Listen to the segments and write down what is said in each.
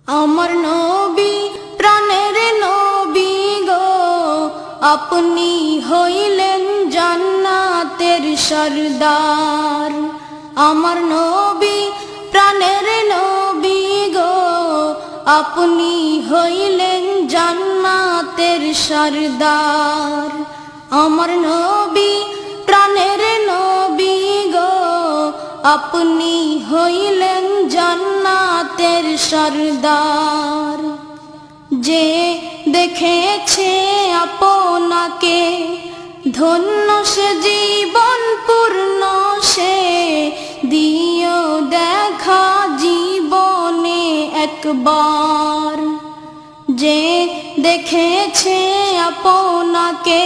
আমার নবী প্রাণের নবী গো, আপনি হইলেন জান্নাতের সরদার। আমার নবী প্রাণের নবী গো, আপনি হইলেন জান্নাতের সরদার। আমার নবী প্রাণের নবী গো, আপনি হইলেন জান্নাতের সরদার। যে দেখেছে আপনাকে ধন্য সে জীবন পূর্ণ, সে দিও দেখা জীবনে একবার। যে দেখেছে আপনাকে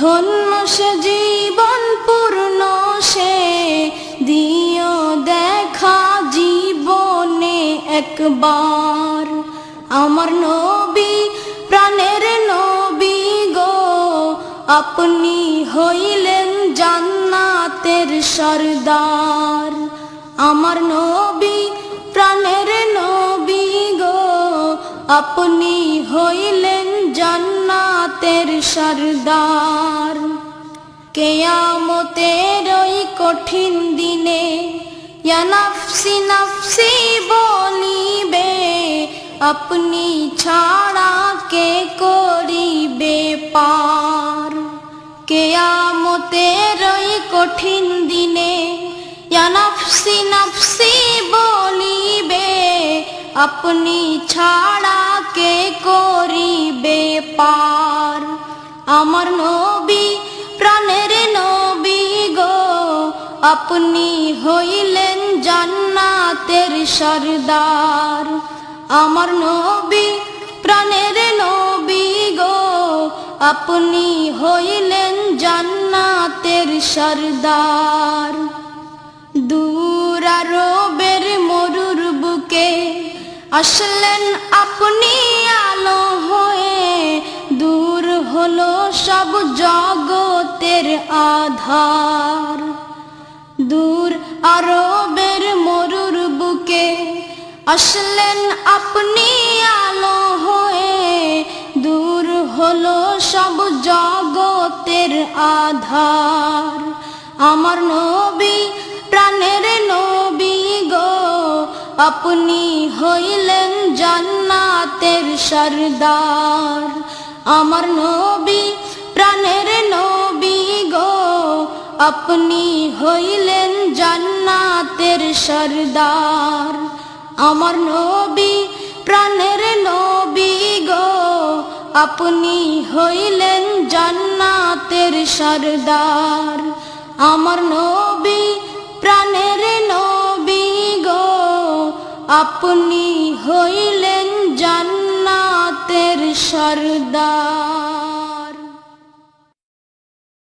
ধন্য সে জীবন পূর্ণ, সে দিও দেখা জীবনে একবার। আমার নবী প্রাণের নবী গো, আপনি হইলেন জান্নাতের সরদার। আমার নবী প্রাণের নবী গো, আপনি হইলেন জান্নাতের সরদার। কিয়ামতের ওই কঠিন দিনে ইয়া নফসি নফসি বলিবে, আপনি ছাড়া কে করিবে পার। কিয়ামতের ওই কঠিন দিনে ইয়া নফসি নফসি বলিবে, আপনি ছাড়া কে করিবে পার। আমার নবী প্রাণের নবী গো, আপনি হইলেন জান্নাতের সরদার। আমার নবী প্রাণের নবী গো, আপনি হইলেন জান্নাতের সরদার। দূর আরবের মরুর বুকে আসলেন আপনি আলো হয়ে, দূর হলো সব জগতের আধার। দূর আরবের মরুর বুকে আসলেন আপনি আলো হয়ে, দূর হলো সব জগতের আধার। আমার নবী প্রাণের নবী গো, আপনি হইলেন জান্নাতের সরদার। আমার নবী প্রাণের নবী গো, আপনি হইলেন জান্নাতের সরদার। আমার নবী প্রাণের নবী গো, আপনি হইলেন জান্নাতের সরদার। আমার নবী প্রাণের নবী গো, আপনি হইলেন জান্নাতের সরদার।